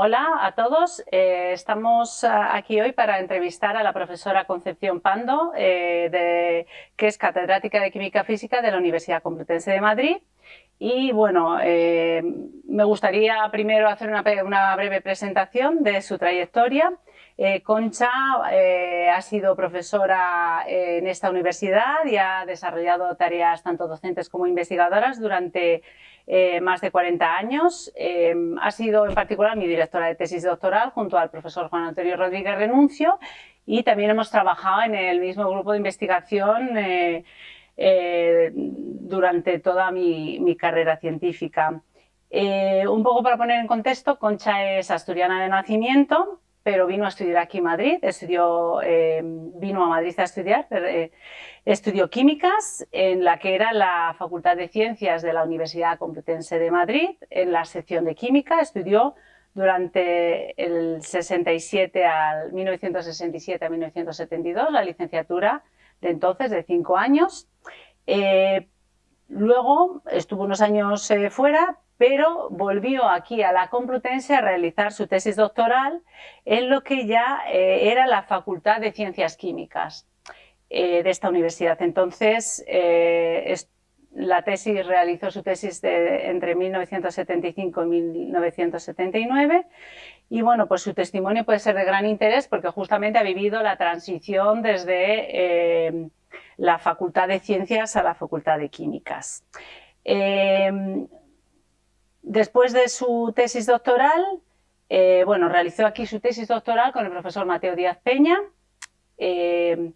Hola a todos. Estamos aquí hoy para entrevistar a la profesora Concepción Pando, que es catedrática de Química Física de la Universidad Complutense de Madrid. Y bueno, me gustaría primero hacer una breve presentación de su trayectoria. Concha ha sido profesora en esta universidad y ha desarrollado tareas tanto docentes como investigadoras durante más de 40 años. Ha sido en particular mi directora de tesis doctoral junto al profesor Juan Antonio Rodríguez Renuncio, y también hemos trabajado en el mismo grupo de investigación durante toda mi carrera científica. Un poco para poner en contexto, Concha es asturiana de nacimiento, pero vino a estudiar aquí en Madrid, vino a Madrid a estudiar, estudió químicas en la que era la Facultad de Ciencias de la Universidad Complutense de Madrid, en la sección de química. Estudió durante el 1967 a 1972 la licenciatura de entonces de 5 años. Luego estuvo unos años fuera, pero volvió aquí a la Complutense a realizar su tesis doctoral en lo que ya era la Facultad de Ciencias Químicas de esta universidad. Entonces, realizó su tesis entre 1975 y 1979. Y bueno, pues su testimonio puede ser de gran interés porque justamente ha vivido la transición desde la Facultad de Ciencias a la Facultad de Químicas. Después de su tesis doctoral, realizó aquí su tesis doctoral con el profesor Mateo Díaz Peña, que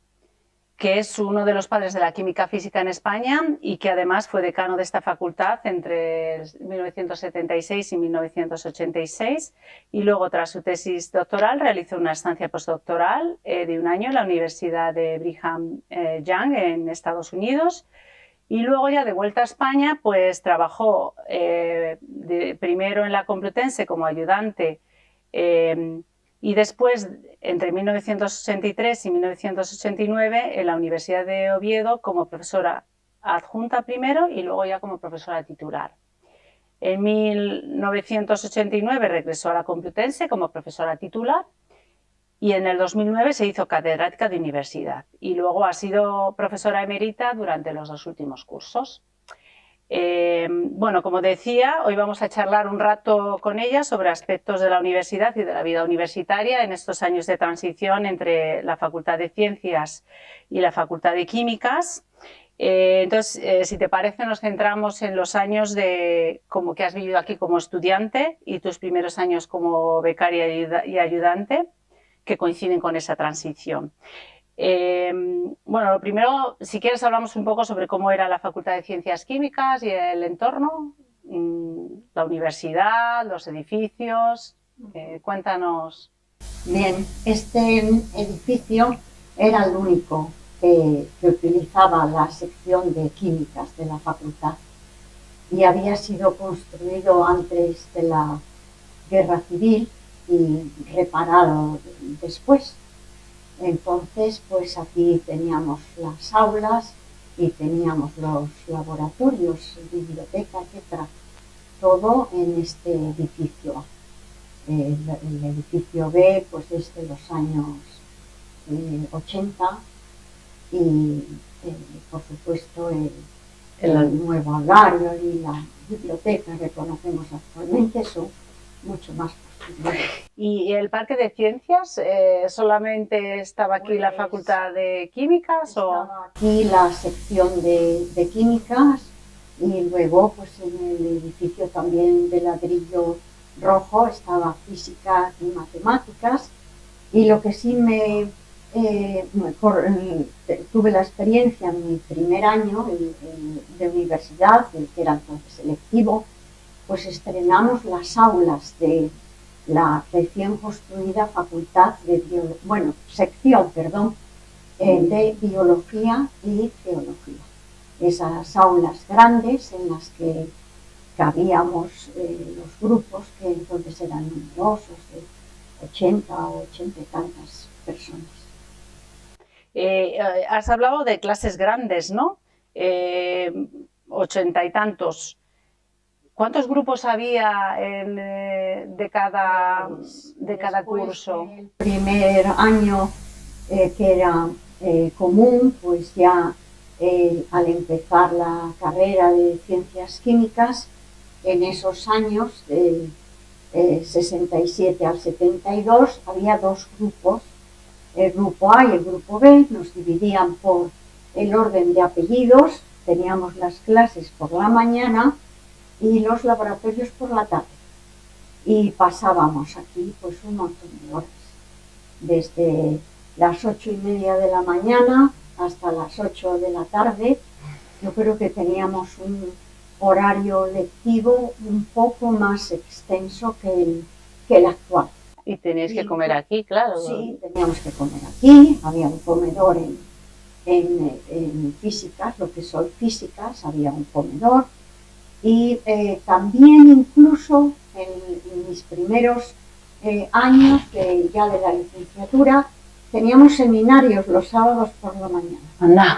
es uno de los padres de la química física en España y que además fue decano de esta facultad entre 1976 y 1986. Y luego, tras su tesis doctoral, realizó una estancia postdoctoral de 1 año en la Universidad de Brigham Young en Estados Unidos. Y luego, ya de vuelta a España, pues trabajó primero en la Complutense como ayudante y después, entre 1983 y 1989, en la Universidad de Oviedo como profesora adjunta primero y luego ya como profesora titular. En 1989 regresó a la Complutense como profesora titular y en el 2009 se hizo catedrática de universidad y luego ha sido profesora emérita durante los 2 últimos cursos. Como decía, hoy vamos a charlar un rato con ella sobre aspectos de la universidad y de la vida universitaria en estos años de transición entre la Facultad de Ciencias y la Facultad de Químicas. Si te parece, nos centramos en los años como que has vivido aquí como estudiante y tus primeros años como becaria y ayudante, que coinciden con esa transición. Lo primero, si quieres, hablamos un poco sobre cómo era la Facultad de Ciencias Químicas y el entorno, la universidad, los edificios. Cuéntanos. Bien, este edificio era el único que utilizaba la sección de químicas de la facultad y había sido construido antes de la Guerra Civil y reparado después. Entonces, pues aquí teníamos las aulas y teníamos los laboratorios, biblioteca, etcétera, todo en este edificio. El edificio B pues es de los años 80 y por supuesto el nuevo horario y la biblioteca que conocemos actualmente son mucho más posteriores. ¿Y el Parque de Ciencias solamente estaba aquí la Facultad de Químicas? Estaba aquí la sección de químicas y luego pues en el edificio también de ladrillo rojo estaba física y matemáticas, y lo que sí tuve la experiencia en mi primer año de universidad, el que era entonces selectivo, pues estrenamos las aulas de la recién construida sección de biología y geología. Esas aulas grandes en las que cabíamos los grupos, que entonces eran numerosos, de 80 o 80 y tantas personas. Has hablado de clases grandes, ¿no? 80 y tantos. ¿Cuántos grupos había de cada curso? El primer año que era común, pues ya al empezar la carrera de ciencias químicas, en esos años, del 67 al 72, había dos grupos, el grupo A y el grupo B, nos dividían por el orden de apellidos, teníamos las clases por la mañana y los laboratorios por la tarde. Y pasábamos aquí pues un montón de horas, desde las 8:30 de la mañana hasta las 8 de la tarde. Yo creo que teníamos un horario lectivo un poco más extenso que el actual. Y tenéis que comer aquí, claro. Sí, teníamos que comer aquí, había un comedor en físicas, lo que soy físicas, había un comedor. Y también incluso en mis primeros años ya de la licenciatura teníamos seminarios los sábados por la mañana. Anda.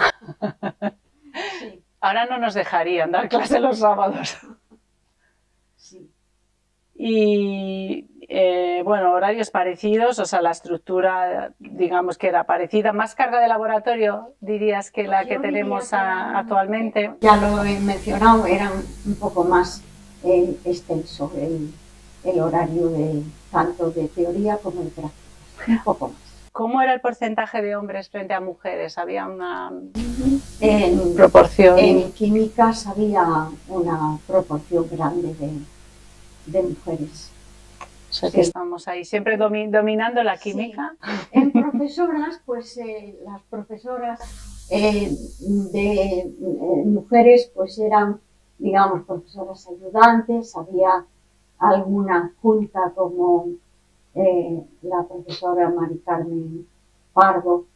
Sí. Ahora no nos dejarían dar clase los sábados. Sí. Y bueno, horarios parecidos, o sea, la estructura, digamos que era parecida. ¿Más carga de laboratorio, dirías, que la que tenemos actualmente? Ya lo he mencionado, era un poco más extenso el horario tanto de teoría como de prácticas, un poco más. ¿Cómo era el porcentaje de hombres frente a mujeres? ¿Había una proporción? En químicas había una proporción grande de mujeres. O sea, que estamos ahí siempre dominando la química. Sí. En profesoras, pues las profesoras de mujeres pues eran, digamos, profesoras ayudantes, había alguna junta como la profesora Mari Carmen Pardo,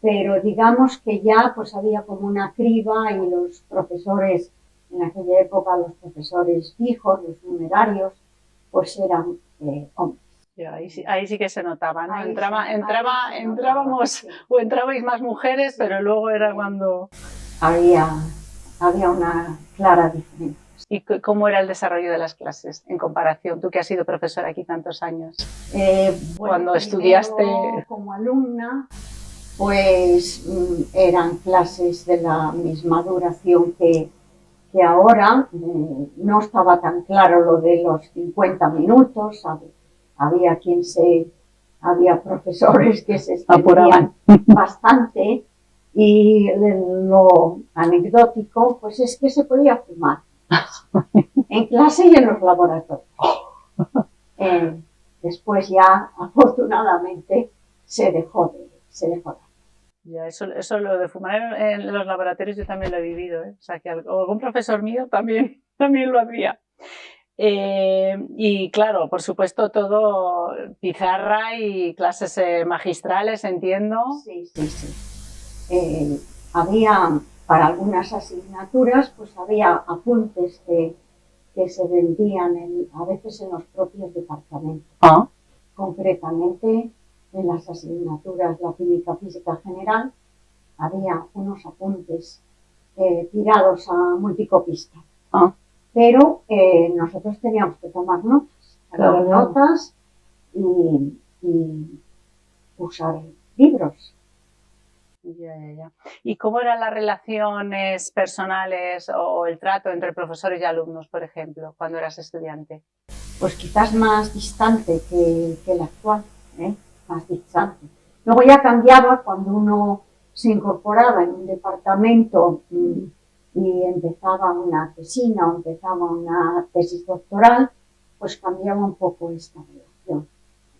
pero digamos que ya pues había como una criba y los profesores, en aquella época los profesores fijos, los numerarios, pues eran hombres. Ahí sí que se notaba, ¿no? Entrábamos sí. O entrabais más mujeres, pero luego era cuando... Había una clara diferencia. ¿Y cómo era el desarrollo de las clases en comparación? Tú que has sido profesora aquí tantos años. Cuando estudiaste... Como alumna, pues eran clases de la misma duración que ahora. No estaba tan claro lo de los 50 minutos. Había profesores que se extendían bastante. Y lo anecdótico, pues es que se podía fumar en clase y en los laboratorios. Después ya, afortunadamente, se dejó de dar. Ya, eso lo de fumar en los laboratorios yo también lo he vivido, ¿eh? O sea, que algún profesor mío también lo hacía. Y claro, por supuesto, todo pizarra y clases magistrales, entiendo. Sí. Había, para algunas asignaturas, pues había apuntes que se vendían a veces en los propios departamentos. Concretamente, en las asignaturas la química física general, había unos apuntes tirados a multicopista. Pero nosotros teníamos que tomar notas y usar libros. Ya. ¿Y cómo eran las relaciones personales o el trato entre profesores y alumnos, por ejemplo, cuando eras estudiante? Pues quizás más distante que el actual, más distante. Luego ya cambiaba cuando uno se incorporaba en un departamento y empezaba una tesina o empezaba una tesis doctoral, pues cambiaba un poco esta relación.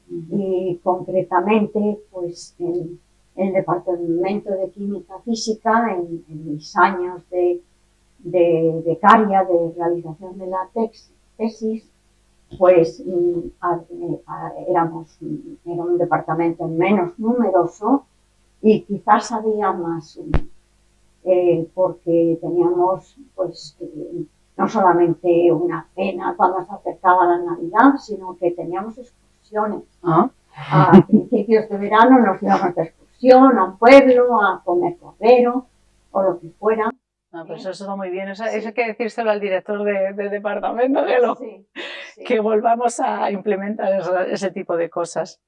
Y concretamente, pues en el departamento de química física, en mis años de becaria, de realización de la tesis, pues era un departamento menos numeroso y quizás había más, porque teníamos pues no solamente una cena cuando se acercaba la Navidad, sino que teníamos excursiones. A principios de verano nos íbamos de excursión a un pueblo, a comer cordero o lo que fuera. Ah, pues eso está muy bien. Eso hay que decírselo al director de departamento, que volvamos a implementar ese tipo de cosas.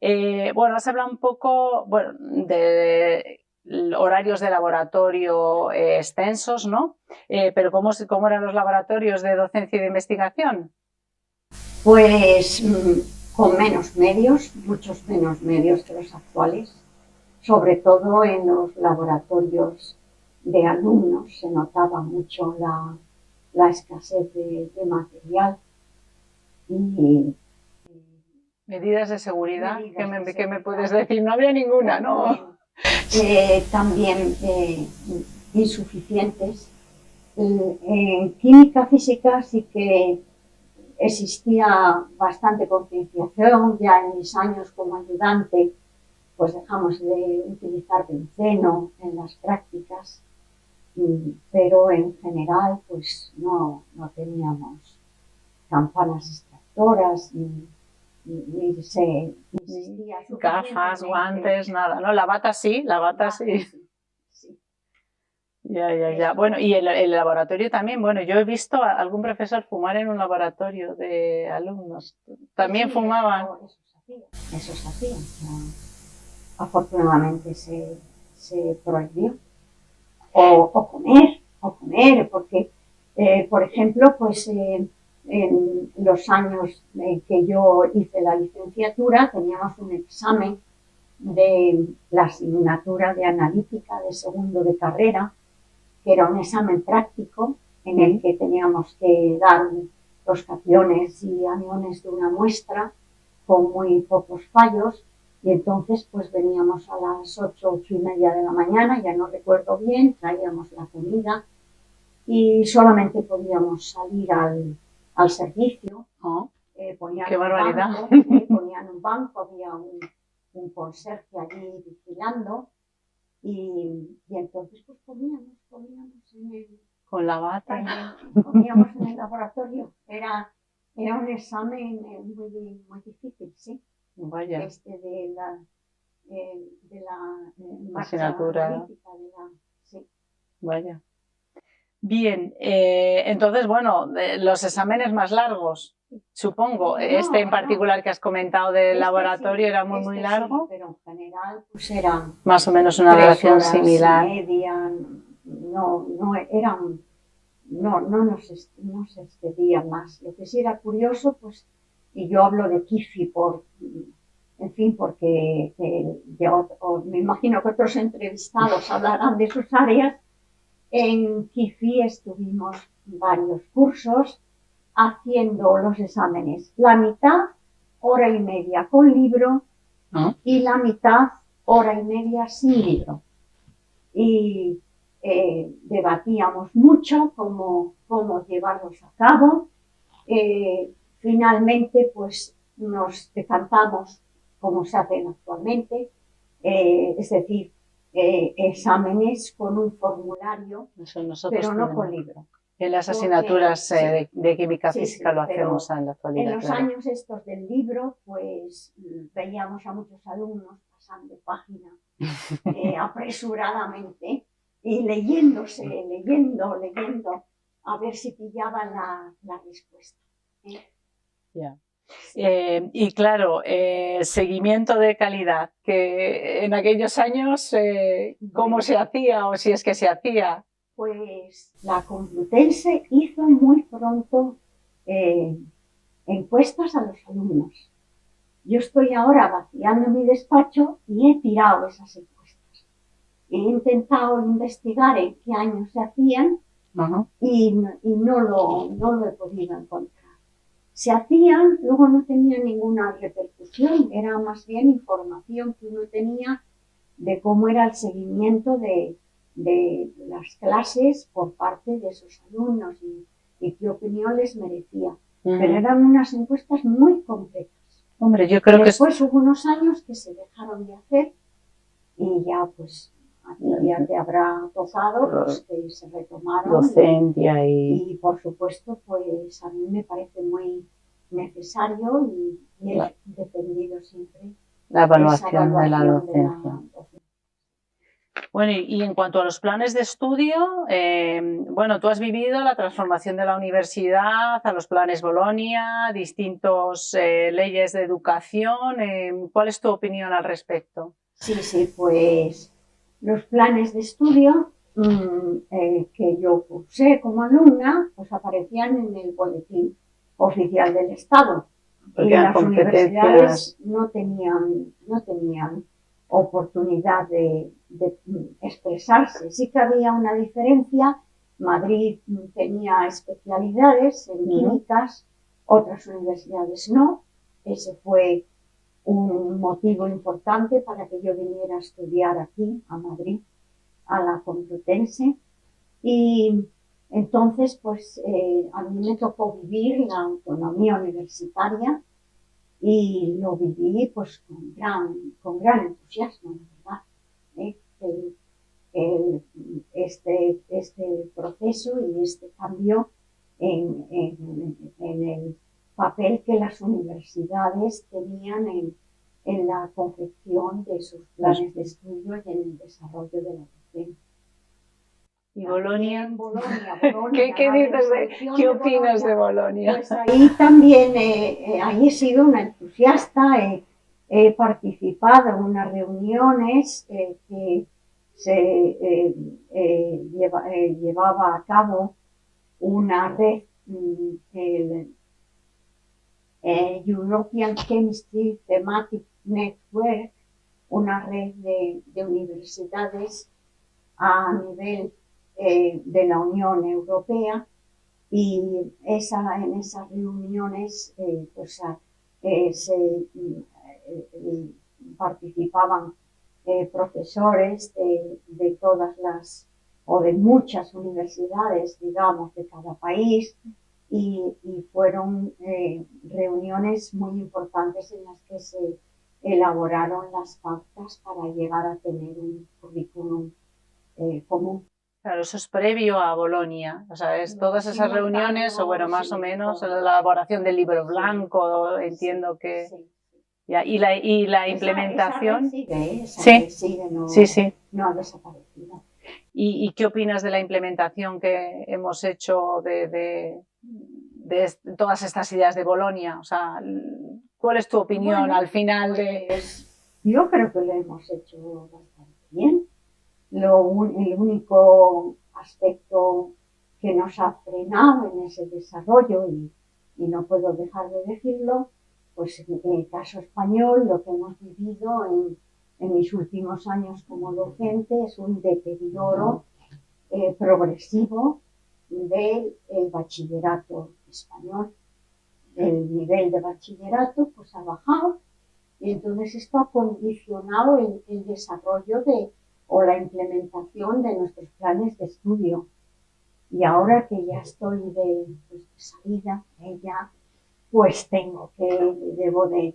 Bueno, has hablado un poco de horarios de laboratorio extensos, ¿no? Pero ¿cómo eran los laboratorios de docencia y de investigación? Pues con menos medios, muchos menos medios que los actuales, sobre todo en los laboratorios de alumnos se notaba mucho la escasez de material y medidas de seguridad. ¿Qué me puedes decir? No había ninguna, ¿no? También insuficientes. En química física sí que existía bastante concienciación. Ya en mis años como ayudante pues dejamos de utilizar benceno en las prácticas, pero en general pues no teníamos campanas extractoras ni se insistía gafas, guantes, nada, ¿no? La bata sí. Sí. Ya. Bueno, y el laboratorio también, bueno, yo he visto a algún profesor fumar en un laboratorio de alumnos. ¿También fumaban? Eso se hacía. Afortunadamente se prohibió. O comer, porque, por ejemplo, pues en los años en que yo hice la licenciatura teníamos un examen de la asignatura de analítica de segundo de carrera, que era un examen práctico en el que teníamos que dar los cationes y aniones de una muestra con muy pocos fallos, y entonces pues veníamos a las 8:30 de la mañana, ya no recuerdo bien, traíamos la comida y solamente podíamos salir al servicio. ¡Qué barbaridad! Ponían un banco, había un conserje allí vigilando. Y entonces pues comíamos con la bata. Comíamos en el laboratorio. Era un examen muy difícil, sí. Vaya. De la asignatura. Sí. Vaya. Bien, entonces, bueno, los exámenes más largos, supongo. En particular que has comentado del laboratorio era muy largo. Sí, pero en general pues eran más o menos una duración similar. Media, no se excedía más. Lo que sí era curioso, pues, y yo hablo de KIFI porque me imagino que otros entrevistados hablarán de sus áreas. En KIFI estuvimos varios cursos haciendo los exámenes, la mitad hora y media con libro y la mitad hora y media sin libro. Y debatíamos mucho cómo llevarlos a cabo. Finalmente, pues nos decantamos como se hacen actualmente, es decir, exámenes con un formulario, pero no con libro. En las asignaturas de química física lo hacemos en la actualidad. En los años estos del libro, pues veíamos a muchos alumnos pasando página apresuradamente y leyendo, a ver si pillaban la respuesta. Yeah. Y claro, seguimiento de calidad, que en aquellos años, ¿cómo se hacía o si es que se hacía? Pues la Complutense hizo muy pronto encuestas a los alumnos. Yo estoy ahora vaciando mi despacho y he tirado esas encuestas. He intentado investigar en qué año se hacían y no lo he podido encontrar. Se hacían, luego no tenían ninguna repercusión, era más bien información que uno tenía de cómo era el seguimiento de las clases por parte de esos alumnos y qué opinión les merecía. Pero eran unas encuestas muy completas. Hombre, yo creo Después hubo unos años que se dejaron de hacer y ya pues ya te habrá tocado pues, que se retomaron. Docencia y por supuesto pues a mí me parece muy necesario y he defendido siempre la evaluación de la docencia. Bueno, y en cuanto a los planes de estudio, bueno, tú has vivido la transformación de la universidad a los planes Bolonia, distintas leyes de educación. ¿Cuál es tu opinión al respecto? Sí, pues los planes de estudio que yo cursé como alumna, pues aparecían en el boletín oficial del Estado. Porque Y eran las competencias. universidades no tenían oportunidad de expresarse. Sí que había una diferencia. Madrid tenía especialidades en químicas, otras universidades no. Ese fue un motivo importante para que yo viniera a estudiar aquí, a Madrid, a la Complutense. Y entonces, pues a mí me tocó vivir la autonomía universitaria y lo viví pues con gran entusiasmo, la verdad. ¿eh? Este proceso y este cambio en el papel que las universidades tenían en la confección de sus planes de estudio y en el desarrollo de la docencia. ¿Y Bolonia? Bolonia, ¿Qué dices qué opinas de Bolonia? Pues ahí también, ahí he sido una entusiasta, he participado en unas reuniones que se llevaba a cabo una red, el European Chemistry Thematic Network, una red de universidades a nivel de la Unión Europea, y en esas reuniones pues, participaban profesores de todas las o de muchas universidades, digamos, de cada país, y fueron reuniones muy importantes en las que se elaboraron las pautas para llegar a tener un currículum común. Claro, eso es previo a Bolonia, o sea, es todas esas reuniones, o bueno, más o menos, la elaboración del libro blanco, entiendo que... Sí. Ya, y la implementación... Esa red sigue, sí. No ha desaparecido. ¿Y qué opinas de la implementación que hemos hecho de todas estas ideas de Bolonia? O sea, ¿cuál es tu opinión al final de...? Yo creo que lo hemos hecho bastante bien. El único aspecto que nos ha frenado en ese desarrollo, y no puedo dejar de decirlo, pues en el caso español, lo que hemos vivido en mis últimos años como docente es un deterioro progresivo del bachillerato español. El nivel de bachillerato pues ha bajado, y entonces esto ha condicionado el desarrollo o la implementación de nuestros planes de estudio. Y ahora que ya estoy de salida, ya pues debo de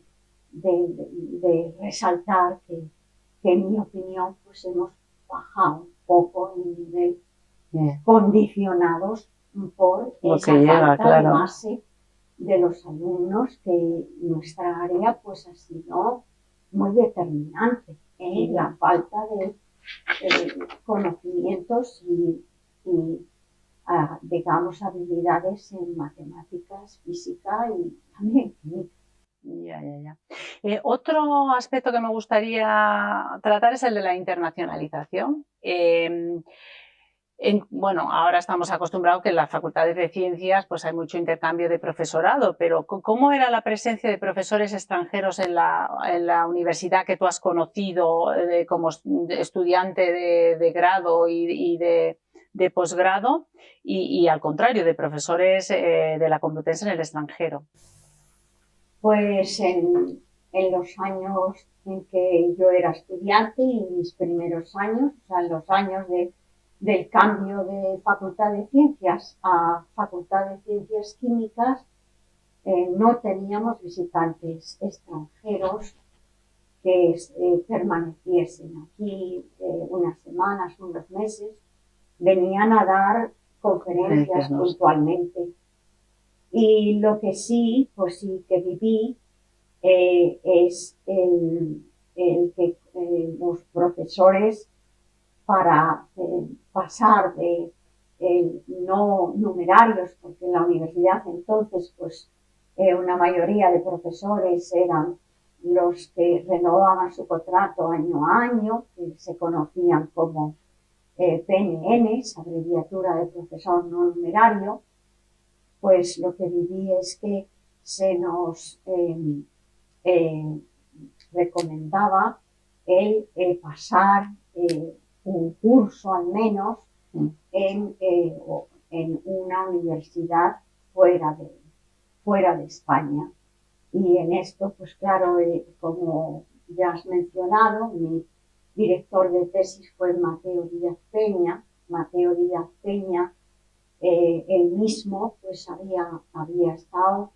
resaltar que en mi opinión pues hemos bajado un poco el nivel, condicionados por esa falta de base de los alumnos, que nuestra área pues ha sido muy determinante, la falta de conocimientos y digamos, habilidades en matemáticas, física y también química. Ya. Otro aspecto que me gustaría tratar es el de la internacionalización. Bueno, ahora estamos acostumbrados que en las facultades de ciencias pues hay mucho intercambio de profesorado, pero ¿cómo era la presencia de profesores extranjeros en la universidad que tú has conocido como estudiante de grado y de posgrado, y al contrario, de profesores de la Complutense en el extranjero? Pues en los años en que yo era estudiante y mis primeros años, o sea, en los años del cambio de Facultad de Ciencias a Facultad de Ciencias Químicas, no teníamos visitantes extranjeros que permaneciesen aquí unas semanas, unos meses. Venían a dar conferencias puntualmente. Y lo que sí, pues sí que viví, es el que los profesores para pasar de no numerarios, porque en la universidad entonces pues una mayoría de profesores eran los que renovaban su contrato año a año, que se conocían como PNN, abreviatura de profesor no numerario. Pues lo que viví es que se nos recomendaba el pasar un curso al menos en una universidad fuera de España. Y en esto, pues claro, como ya has mencionado, mi director de tesis fue Mateo Díaz Peña. Mateo Díaz Peña, él mismo, pues había estado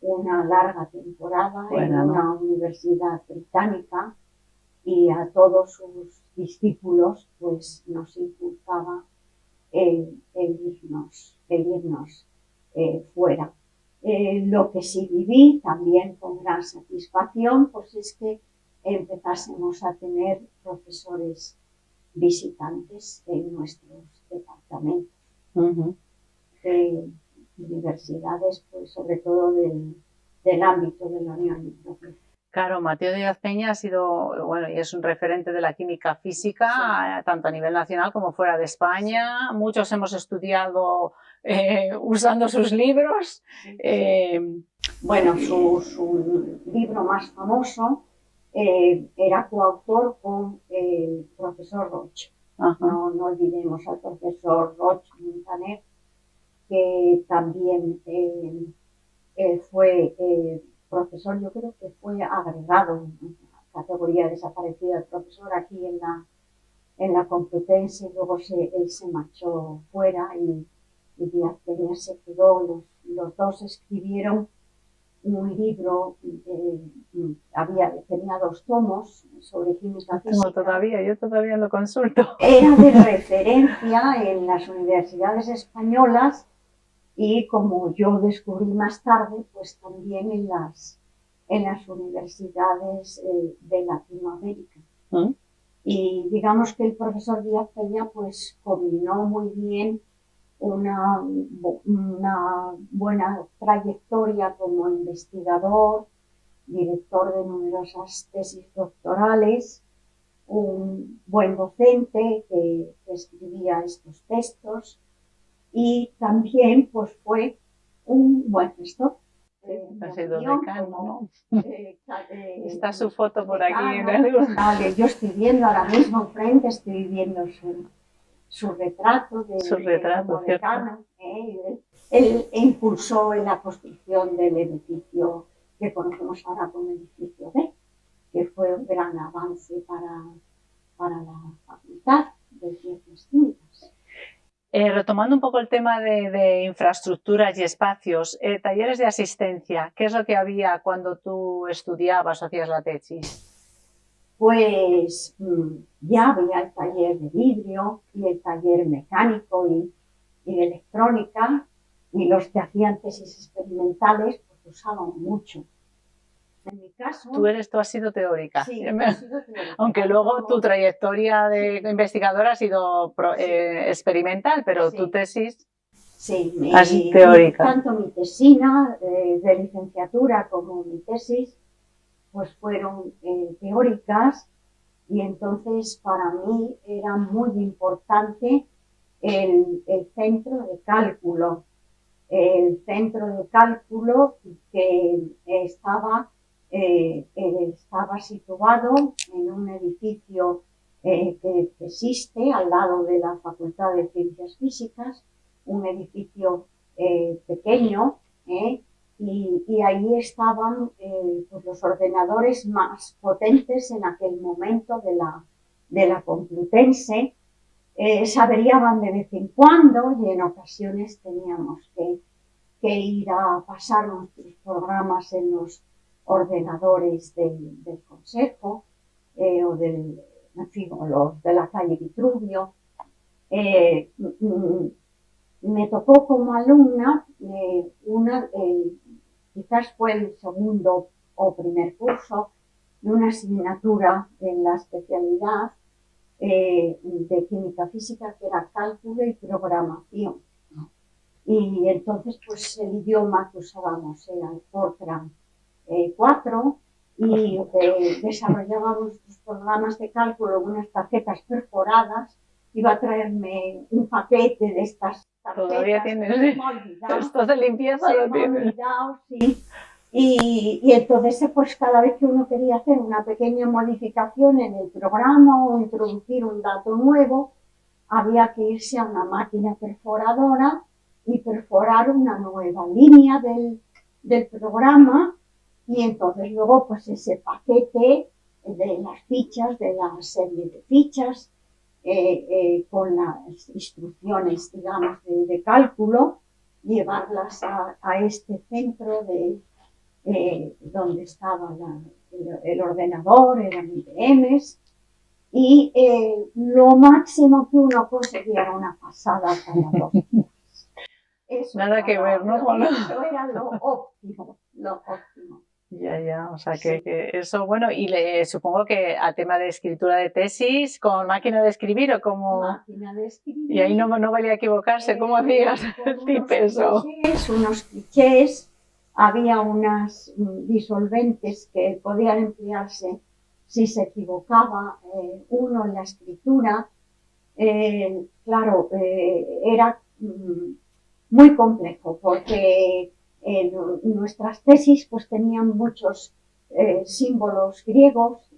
una larga temporada en una universidad británica y a todos sus discípulos pues nos impulsaba el irnos fuera. Lo que sí viví también con gran satisfacción pues es que empezásemos a tener profesores visitantes en nuestros departamentos. De universidades, pues sobre todo del ámbito de la Unión Europea. Claro, Mateo Díaz Peña ha sido, bueno, y es un referente de la química física, tanto a nivel nacional como fuera de España. Muchos hemos estudiado usando sus libros. Bueno, su libro más famoso era coautor con el profesor Roch. No olvidemos al profesor Roch Montaner, que también fue profesor, yo creo que fue agregado en categoría desaparecida el profesor aquí en la Complutense, luego él se marchó fuera y Díaz Peña se quedó, los dos escribieron un libro, tenía 2 tomos sobre química física. Yo todavía lo consulto. Era de referencia en las universidades españolas y como yo descubrí más tarde, pues también en las universidades de Latinoamérica. Y digamos que el profesor Díaz Peña pues combinó muy bien una buena trayectoria como investigador, director de numerosas tesis doctorales, un buen docente que escribía estos textos y también pues fue un buen gestor. Ha sido decano, ¿no? Está su foto por aquí. Yo estoy viendo ahora mismo enfrente, estoy viendo su retrato como decano. Él impulsó en la construcción del edificio que conocemos ahora como edificio B, que fue un gran avance para la Facultad de Ciencias Químicas. Retomando un poco el tema de infraestructuras y espacios, talleres de asistencia, ¿qué es lo que había cuando tú estudiabas o hacías la tesis? Pues ya había el taller de vidrio y el taller mecánico y de electrónica, y los que hacían tesis experimentales pues usaban mucho. En mi caso... Tú has sido teórica. Sí, he sido teórica. Aunque luego tu trayectoria de investigadora ha sido experimental, pero tu tesis... Sí, teórica. Tanto mi tesina de licenciatura como mi tesis pues fueron teóricas, y entonces para mí era muy importante el centro de cálculo. El centro de cálculo que estaba situado en un edificio que existe al lado de la Facultad de Ciencias Físicas, un edificio pequeño, y ahí estaban pues los ordenadores más potentes en aquel momento de la Complutense. Se averiaban de vez en cuando y en ocasiones teníamos que ir a pasar nuestros programas en los ordenadores del Consejo o los de la calle Vitruvio. Me tocó como alumna quizás fue el segundo o primer curso de una asignatura en la especialidad de química física, que era cálculo y programación. Y entonces, pues el idioma que usábamos era el Fortran 4 y desarrollábamos los programas de cálculo en unas tarjetas perforadas. Iba a traerme un paquete de estas tarjetas. Todavía tienes estos de limpieza, lo tienes. Sí. Y entonces, pues cada vez que uno quería hacer una pequeña modificación en el programa o introducir un dato nuevo, había que irse a una máquina perforadora y perforar una nueva línea del programa, y entonces luego pues ese paquete de las fichas, de la serie de fichas, con las instrucciones, digamos, de cálculo, llevarlas a este centro donde estaba el ordenador, eran IBMs, y lo máximo que uno conseguía era una pasada cada 2 días. Eso nada que ver, ¿no? Eso era lo óptimo, lo óptimo. Ya, o sea Sí. que eso, bueno, y supongo que al tema de escritura de tesis, ¿con máquina de escribir o como...? Máquina de escribir. Y ahí no valía equivocarse, ¿cómo hacías? Tipes o... Unos clichés, había unas disolventes que podían emplearse si se equivocaba uno en la escritura. Claro, era muy complejo porque nuestras tesis pues tenían muchos símbolos griegos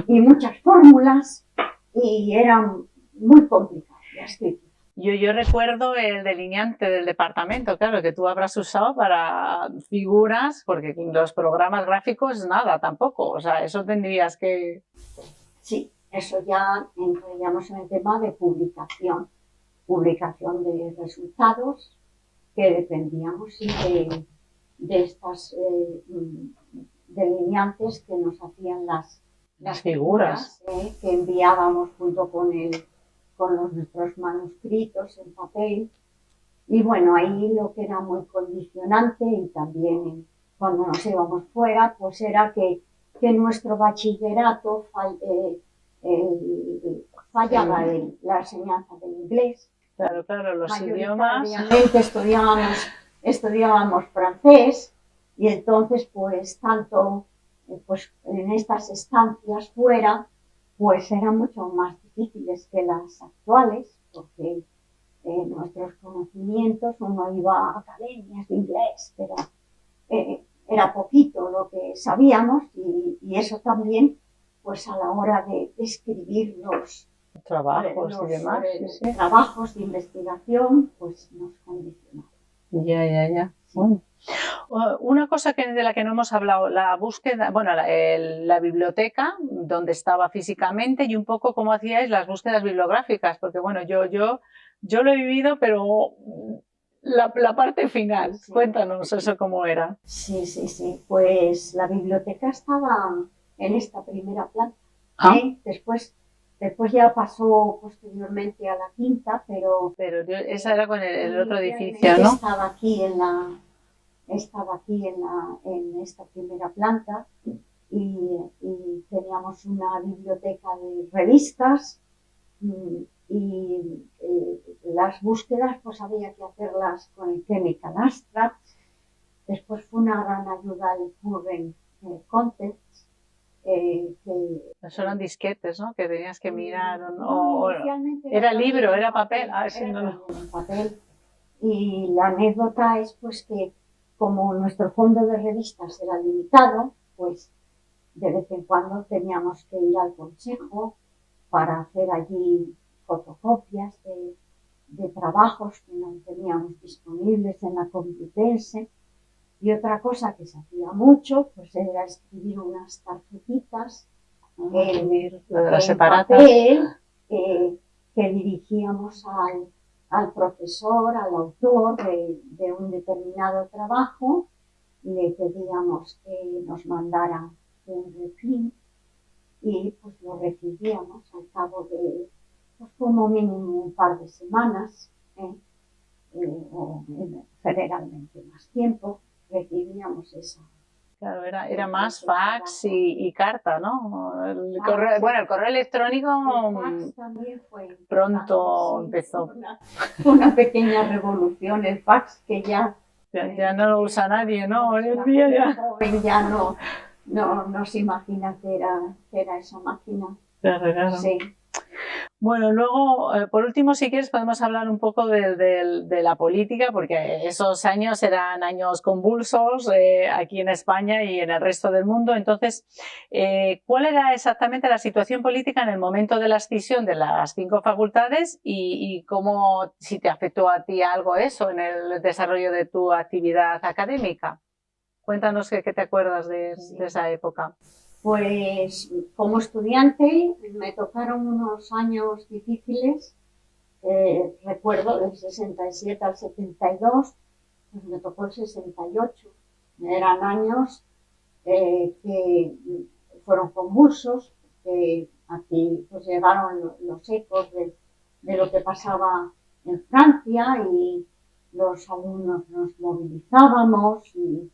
y muchas fórmulas, y eran muy complicadas la escritura. Yo recuerdo el delineante del departamento, claro, que tú habrás usado para figuras, porque los programas gráficos nada tampoco, o sea, eso tendrías que... Sí, eso ya entraríamos en el tema de publicación de resultados, que dependíamos de estas delineantes que nos hacían las figuras que enviábamos junto con nuestros manuscritos en papel. Y bueno, ahí lo que era muy condicionante, y también cuando nos íbamos fuera, pues era que nuestro bachillerato fallaba en la enseñanza del inglés. Claro, los idiomas. Estudiábamos francés, y entonces pues tanto pues en estas estancias fuera pues eran mucho más difíciles que las actuales, porque nuestros conocimientos, uno iba a academias de inglés, pero era poquito lo que sabíamos, y eso también pues a la hora de escribir los trabajos y demás, trabajos de investigación, pues nos condicionaba. Ya. Sí. Bueno. Una cosa de la que no hemos hablado, la búsqueda, bueno, la biblioteca, donde estaba físicamente, y un poco cómo hacíais las búsquedas bibliográficas, porque bueno, yo lo he vivido, pero la parte final, sí. Cuéntanos eso cómo era. Sí, pues la biblioteca estaba en esta primera planta, Después ya pasó posteriormente a la quinta, pero esa era con el otro edificio, ¿no? Estaba aquí en esta primera planta, y teníamos una biblioteca de revistas, y las búsquedas pues había que hacerlas con el Chemical Abstract. Después fue una gran ayuda el Current Contents. Eso eran disquetes, ¿no? Que tenías que mirar. Era libro, era papel. Era papel. Y la anécdota es pues que como nuestro fondo de revistas era limitado, pues de vez en cuando teníamos que ir al consejo para hacer allí fotocopias de trabajos que no teníamos disponibles en la Complutense. Y otra cosa que se hacía mucho pues era escribir unas tarjetitas en papel que dirigíamos al profesor, al autor de un determinado trabajo. Le pedíamos que nos mandara un reprint, y pues lo recibíamos al cabo de pues como mínimo un par de semanas, o generalmente más tiempo, recibíamos Claro, era más fax y carta, ¿no? El Ah, correo, sí. bueno, el correo electrónico El fax también fue pronto importante, sí, empezó. una pequeña revolución, el fax que Ya no lo usa nadie, ¿no? Hoy en la día gente ya. joven ya no se imagina que era esa máquina. Claro, claro. Sí. Bueno, luego, por último, si quieres, podemos hablar un poco de la política, porque esos años eran años convulsos aquí en España y en el resto del mundo. Entonces, ¿cuál era exactamente la situación política en el momento de la escisión de las 5 facultades y cómo, si te afectó a ti algo eso en el desarrollo de tu actividad académica? Cuéntanos qué te acuerdas de esa época. Pues como estudiante me tocaron unos años difíciles, recuerdo del 67 al 72, pues me tocó el 68. Eran años que fueron convulsos, que aquí pues llegaron los ecos de lo que pasaba en Francia y los alumnos nos movilizábamos y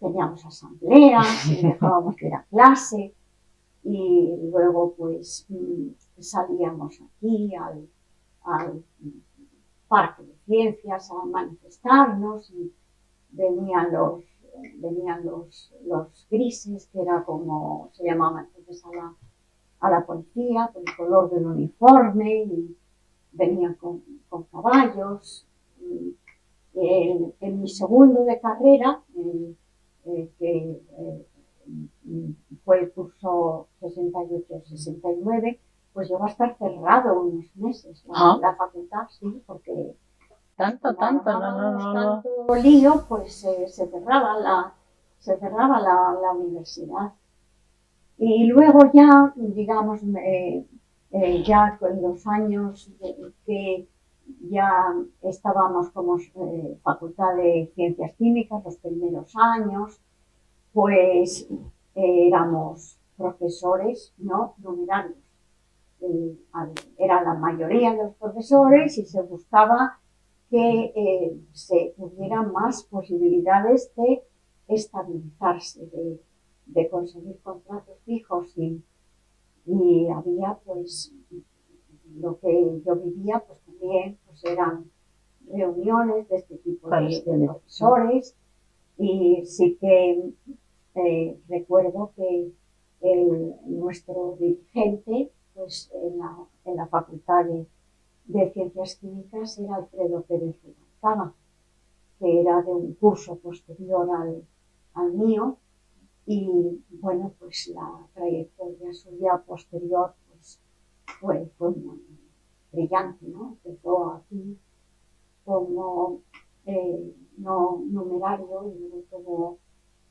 teníamos asambleas y dejábamos de ir a clase y luego pues salíamos aquí al Parque de Ciencias a manifestarnos y venían los grises, que era como se llamaba entonces a la policía, por el color del uniforme, y venían con caballos. En mi segundo de carrera, que fue el curso 68-69, pues llegó a estar cerrado unos meses la facultad, sí, porque tanto, tanto lío, pues se cerraba la universidad. Y luego ya, digamos, ya con los años que ya estábamos como Facultad de Ciencias Químicas, los primeros años, pues éramos profesores no numerarios. Era la mayoría de los profesores y se buscaba que se tuvieran más posibilidades de estabilizarse, de conseguir contratos fijos y había pues lo que yo vivía pues también pues eran reuniones de este tipo de profesores y sí que recuerdo que nuestro dirigente pues en la facultad de Ciencias Químicas era Alfredo Pérez Rubalcaba, que era de un curso posterior al mío y bueno, pues la trayectoria suya posterior pues fue muy brillante, ¿no? Empezó aquí como no numerario y luego tuvo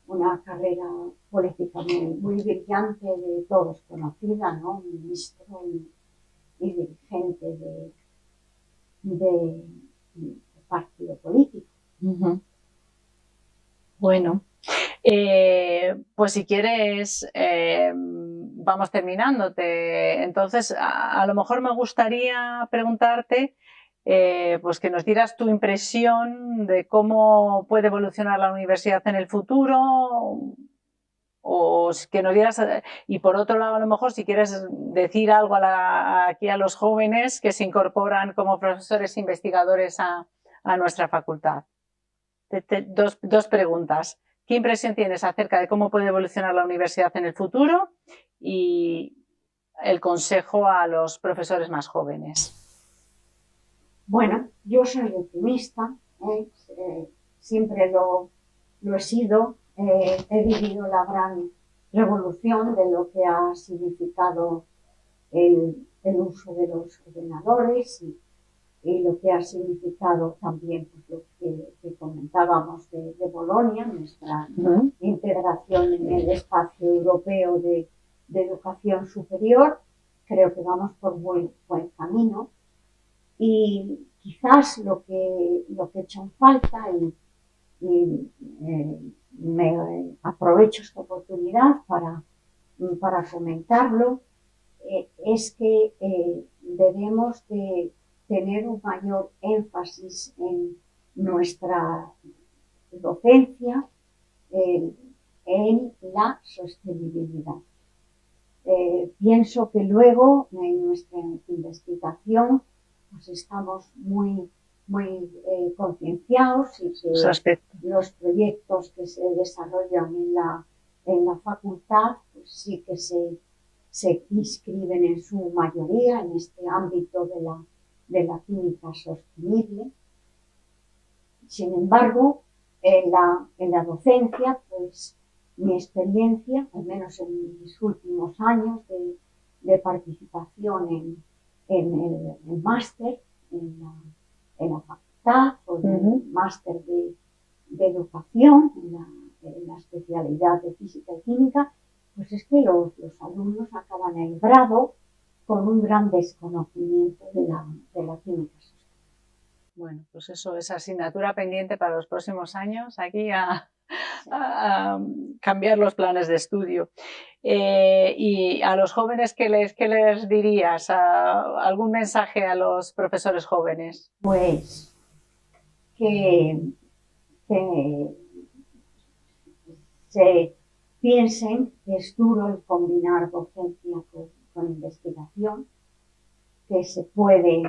una carrera política muy brillante, de todos conocida, ¿no? Ministro y dirigente de partido político. Bueno, pues si quieres, vamos terminándote. Entonces, a lo mejor me gustaría preguntarte, pues que nos dieras tu impresión de cómo puede evolucionar la universidad en el futuro, o que nos dieras, y por otro lado, a lo mejor, si quieres decir algo aquí a los jóvenes que se incorporan como profesores investigadores a nuestra facultad. Dos preguntas. ¿Qué impresión tienes acerca de cómo puede evolucionar la universidad en el futuro? Y el consejo a los profesores más jóvenes. Bueno, yo soy optimista, siempre lo he sido, he vivido la gran revolución de lo que ha significado el uso de los ordenadores y lo que ha significado también pues, lo que comentábamos de Bolonia, nuestra integración en el espacio europeo de educación superior. Creo que vamos por buen camino y quizás lo que he hecho en falta y me aprovecho esta oportunidad para comentarlo, es que debemos de tener un mayor énfasis en nuestra docencia, en la sostenibilidad. Pienso que luego en nuestra investigación pues estamos muy concienciados y que los proyectos que se desarrollan en la facultad pues sí que se inscriben en su mayoría en este ámbito de la química sostenible. Sin embargo, en la docencia, pues mi experiencia, al menos en mis últimos años de participación en el máster, en la facultad, o en el máster de educación, en la especialidad de física y química, pues es que los alumnos acaban el grado con un gran desconocimiento de la química sostenible. Bueno, pues eso es asignatura pendiente para los próximos años, aquí a cambiar los planes de estudio. Y a los jóvenes, ¿qué les dirías? ¿Algún mensaje a los profesores jóvenes? Pues que se piensen que es duro el combinar docencia con investigación, que se puede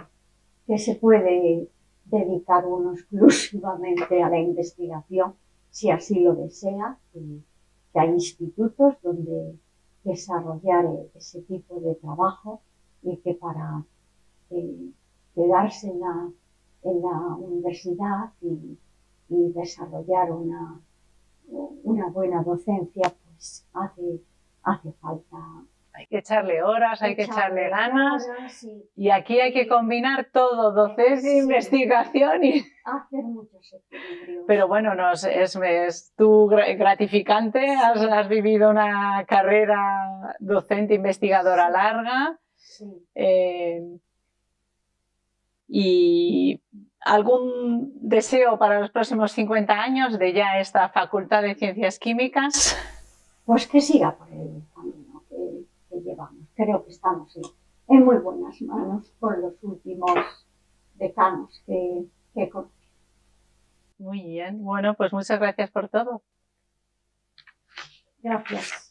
dedicar uno exclusivamente a la investigación si así lo desea, que hay institutos donde desarrollar ese tipo de trabajo y que para quedarse en la universidad y desarrollar una buena docencia, pues hace falta. Hay que echarle horas, hay que echarle ganas. Y aquí hay que combinar todo, docencia, investigación y hacer muchos equilibrios. Pero bueno, es tú gratificante, has vivido una carrera docente investigadora larga. Sí. ¿Y algún deseo para los próximos 50 años de ya esta Facultad de Ciencias Químicas? Pues que siga por el camino que llevamos. Creo que estamos en muy buenas manos con los últimos decanos que conocí. Muy bien, bueno, pues muchas gracias por todo. Gracias.